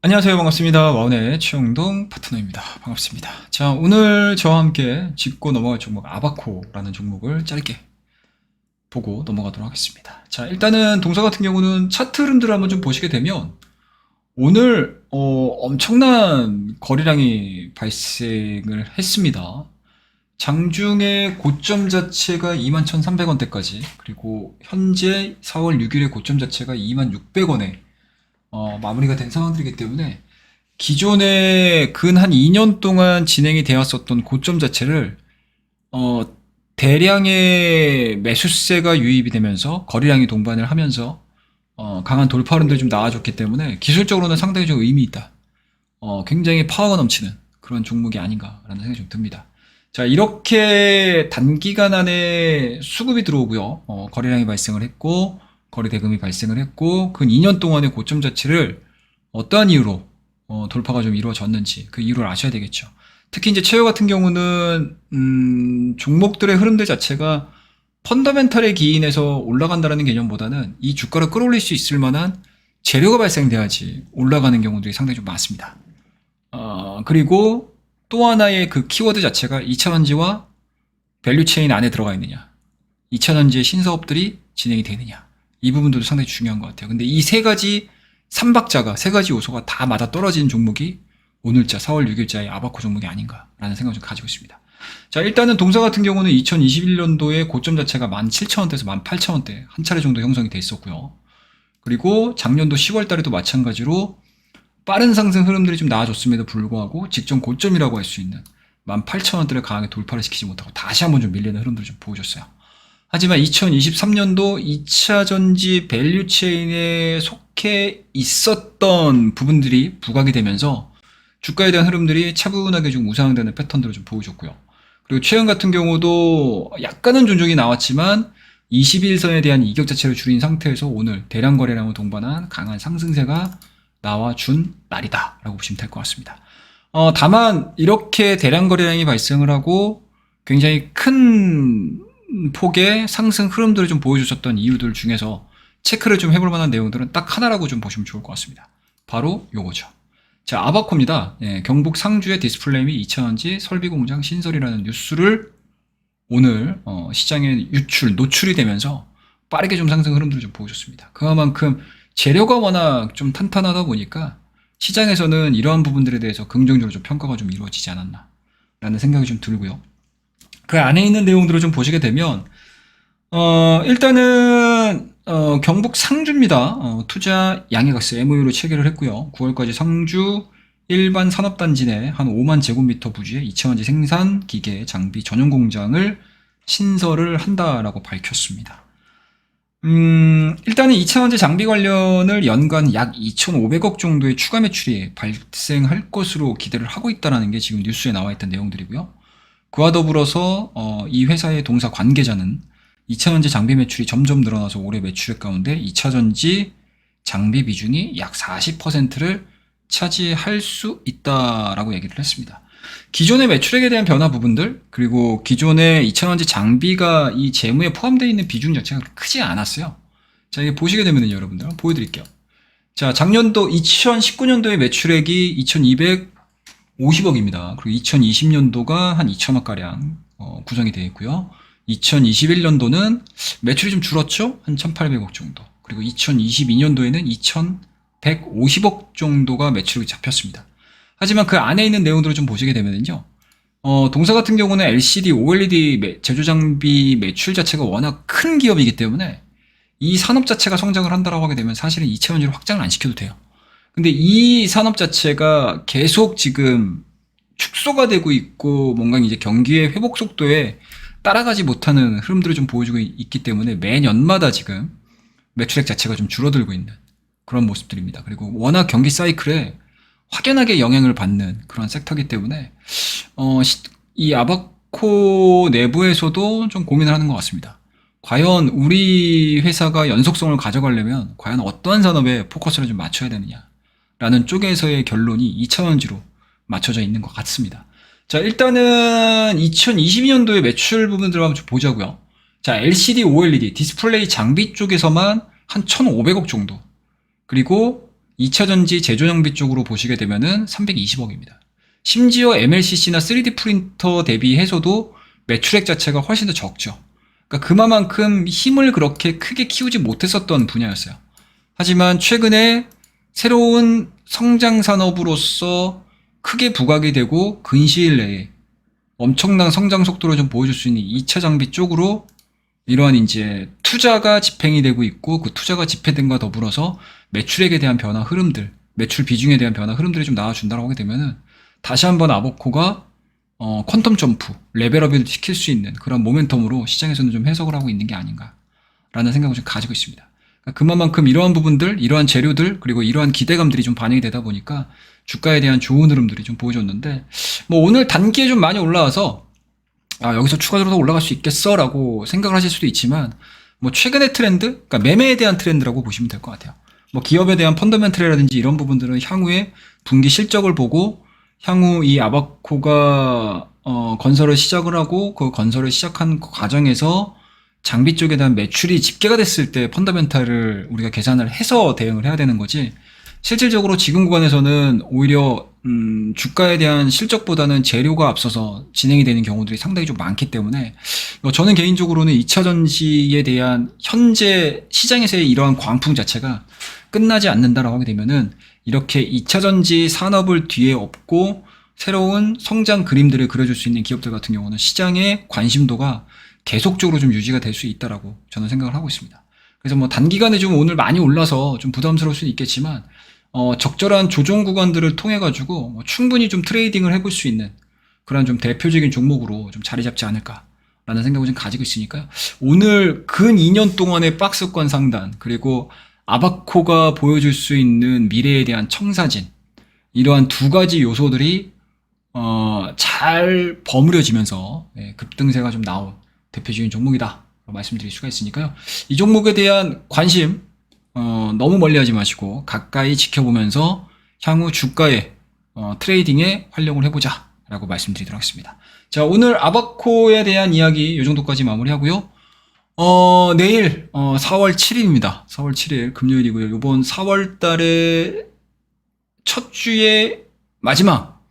안녕하세요. 반갑습니다. 와운의 최영동 파트너입니다. 반갑습니다. 자, 오늘 저와 함께 짚고 넘어갈 종목 아바코라는 종목을 짧게 보고 넘어가도록 하겠습니다. 자, 일단은 동사 같은 경우는 차트 흐름들을 한번 좀 보시게 되면 오늘 엄청난 거래량이 발생을 했습니다. 장중에 고점 자체가 21,300원대까지, 그리고 현재 4월 6일의 고점 자체가 26,600원에 마무리가 된 상황들이기 때문에 기존에 근 한 2년 동안 진행이 되었었던 고점 자체를 대량의 매수세가 유입이 되면서 거래량이 동반을 하면서 강한 돌파 흐름들이 좀 나와줬기 때문에 기술적으로는 상당히 좀 의미 있다. 굉장히 파워가 넘치는 그런 종목이 아닌가라는 생각이 좀 듭니다. 자, 이렇게 단기간 안에 수급이 들어오고요. 거래량이 발생을 했고, 거래 대금이 발생을 했고, 근 2년 동안의 고점 자체를 어떠한 이유로 돌파가 좀 이루어졌는지 그 이유를 아셔야 되겠죠. 특히 이제 체유 같은 경우는 종목들의 흐름들 자체가 펀더멘탈에 기인해서 올라간다는 개념보다는 이 주가를 끌어올릴 수 있을 만한 재료가 발생돼야지 올라가는 경우들이 상당히 좀 많습니다. 그리고 또 하나의 그 키워드 자체가 2차전지와 밸류체인 안에 들어가 있느냐, 2차전지의 신사업들이 진행이 되느냐, 이 부분들도 상당히 중요한 것 같아요. 근데 이 세 가지 삼박자가, 세 가지 요소가 다 맞아 떨어진 종목이 오늘자 4월 6일자의 아바코 종목이 아닌가라는 생각을 좀 가지고 있습니다. 자, 일단은 동사 같은 경우는 2021년도에 고점 자체가 17,000원대에서 18,000원대 한 차례 정도 형성이 돼 있었고요. 그리고 작년도 10월 달에도 마찬가지로 빠른 상승 흐름들이 좀 나아졌음에도 불구하고 직전 고점이라고 할 수 있는 18,000원대를 강하게 돌파를 시키지 못하고 다시 한번 좀 밀리는 흐름들을 좀 보여줬어요. 하지만 2023년도 2차전지 밸류체인에 속해 있었던 부분들이 부각이 되면서 주가에 대한 흐름들이 차분하게 좀 우상되는 패턴들을 좀 보여줬고요. 그리고 최근 같은 경우도 약간은 존중이 나왔지만 21선에 대한 이격 자체를 줄인 상태에서 오늘 대량 거래량을 동반한 강한 상승세가 나와준 날이다 라고 보시면 될 것 같습니다. 다만 이렇게 대량 거래량이 발생을 하고 굉장히 큰 폭의 상승 흐름들을 좀 보여주셨던 이유들 중에서 체크를 좀 해볼 만한 내용들은 딱 하나라고 좀 보시면 좋을 것 같습니다. 바로 요거죠. 자, 아바코입니다. 경북 상주의 디스플레이 및 2차전지 설비공장 신설이라는 뉴스를 오늘 시장에 노출이 되면서 빠르게 좀 상승 흐름들을 좀 보여줬습니다. 그만큼 재료가 워낙 좀 탄탄하다 보니까 시장에서는 이러한 부분들에 대해서 긍정적으로 좀 평가가 좀 이루어지지 않았나 라는 생각이 좀 들고요. 그 안에 있는 내용들을 좀 보시게 되면 일단은 경북 상주입니다. 투자 양해각서 MOU로 체결을 했고요. 9월까지 상주 일반 산업단지 내 한 5만 제곱미터 부지의 2차전지 생산 기계 장비 전용 공장을 신설을 한다라고 밝혔습니다. 일단은 2차전지 장비 관련을 연간 약 2,500억 정도의 추가 매출이 발생할 것으로 기대를 하고 있다는 게 지금 뉴스에 나와 있던 내용들이고요. 그와 더불어서 이 회사의 동사 관계자는 2차전지 장비 매출이 점점 늘어나서 올해 매출액 가운데 2차전지 장비 비중이 약 40%를 차지할 수 있다라고 얘기를 했습니다. 기존의 매출액에 대한 변화 부분들, 그리고 기존의 2차전지 장비가 이 재무에 포함되어 있는 비중 자체가 크지 않았어요. 자, 이게 보시게 되면 여러분들 한번 보여드릴게요. 자, 작년도 2019년도의 매출액이 2,250억입니다. 그리고 2020년도가 한 2천억가량 구성이 되어 있고요. 2021년도는 매출이 좀 줄었죠? 한 1,800억 정도. 그리고 2022년도에는 2,150억 정도가 매출이 잡혔습니다. 하지만 그 안에 있는 내용들을 좀 보시게 되면요. 동사 같은 경우는 LCD, OLED 제조 장비 매출 자체가 워낙 큰 기업이기 때문에 이 산업 자체가 성장을 한다라고 하게 되면 사실은 2차전지로 확장을 안 시켜도 돼요. 근데 이 산업 자체가 계속 지금 축소가 되고 있고 뭔가 이제 경기의 회복 속도에 따라가지 못하는 흐름들을 좀 보여주고 있기 때문에 매년마다 지금 매출액 자체가 좀 줄어들고 있는 그런 모습들입니다. 그리고 워낙 경기 사이클에 확연하게 영향을 받는 그런 섹터이기 때문에 이 아바코 내부에서도 좀 고민을 하는 것 같습니다. 과연 우리 회사가 연속성을 가져가려면 과연 어떠한 산업에 포커스를 좀 맞춰야 되느냐라는 쪽에서의 결론이 2차전지로 맞춰져 있는 것 같습니다. 자, 일단은 2022년도의 매출 부분들을 한번 좀 보자고요. 자, LCD, OLED, 디스플레이 장비 쪽에서만 한 1,500억 정도. 그리고 2차전지 제조장비 쪽으로 보시게 되면은 320억입니다. 심지어 MLCC나 3D 프린터 대비해서도 매출액 자체가 훨씬 더 적죠. 그러니까 그만큼 힘을 그렇게 크게 키우지 못했었던 분야였어요. 하지만 최근에 새로운 성장 산업으로서 크게 부각이 되고 근시일 내에 엄청난 성장 속도를 좀 보여줄 수 있는 2차 장비 쪽으로 이러한 이제 투자가 집행이 되고 있고 그 투자가 집행된과 더불어서 매출액에 대한 변화 흐름들, 매출 비중에 대한 변화 흐름들이 좀 나와준다고 하게 되면은 다시 한번 아버코가 퀀텀 점프, 레벨업을 시킬 수 있는 그런 모멘텀으로 시장에서는 좀 해석을 하고 있는 게 아닌가라는 생각을 좀 가지고 있습니다. 그러니까 그만큼 이러한 부분들, 이러한 재료들, 그리고 이러한 기대감들이 좀 반영이 되다 보니까 주가에 대한 좋은 흐름들이 좀 보여줬는데, 뭐 오늘 단기에 좀 많이 올라와서, 아, 여기서 추가적으로 올라갈 수 있겠어? 라고 생각을 하실 수도 있지만, 뭐 최근의 트렌드, 그러니까 매매에 대한 트렌드라고 보시면 될 것 같아요. 뭐 기업에 대한 펀더멘털이라든지 이런 부분들은 향후에 분기 실적을 보고, 향후 이 아바코가 건설을 시작을 하고 그 건설을 시작한 과정에서 장비 쪽에 대한 매출이 집계가 됐을 때 펀더멘탈을 우리가 계산을 해서 대응을 해야 되는 거지, 실질적으로 지금 구간에서는 오히려 주가에 대한 실적보다는 재료가 앞서서 진행이 되는 경우들이 상당히 좀 많기 때문에 저는 개인적으로는 2차 전지에 대한 현재 시장에서의 이러한 광풍 자체가 끝나지 않는다라고 하게 되면은 이렇게 2차 전지 산업을 뒤에 업고 새로운 성장 그림들을 그려줄 수 있는 기업들 같은 경우는 시장의 관심도가 계속적으로 좀 유지가 될 수 있다라고 저는 생각을 하고 있습니다. 그래서 뭐 단기간에 좀 오늘 많이 올라서 좀 부담스러울 수는 있겠지만 적절한 조정 구간들을 통해 가지고 충분히 좀 트레이딩을 해볼 수 있는 그런 좀 대표적인 종목으로 좀 자리 잡지 않을까라는 생각을 좀 가지고 있으니까요. 오늘 근 2년 동안의 박스권 상단, 그리고 아바코가 보여줄 수 있는 미래에 대한 청사진, 이러한 두 가지 요소들이 잘 버무려지면서 급등세가 좀 나온 대표적인 종목이다 말씀드릴 수가 있으니까요. 이 종목에 대한 관심 너무 멀리하지 마시고 가까이 지켜보면서 향후 주가의 트레이딩에 활용을 해보자 라고 말씀드리도록 하겠습니다. 자, 오늘 아바코에 대한 이야기 이 정도까지 마무리하고요. 내일 4월 7일입니다. 4월 7일 금요일이고요. 이번 4월 달의 첫 주의 마지막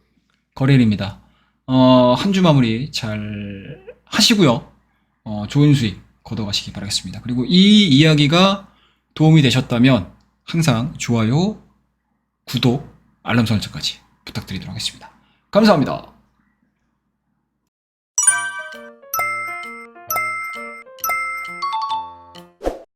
거래일입니다. 한 주 마무리 잘 하시고요. 좋은 수익 거둬가시기 바라겠습니다. 그리고 이 이야기가 도움이 되셨다면 항상 좋아요, 구독, 알람 설정까지 부탁드리도록 하겠습니다. 감사합니다.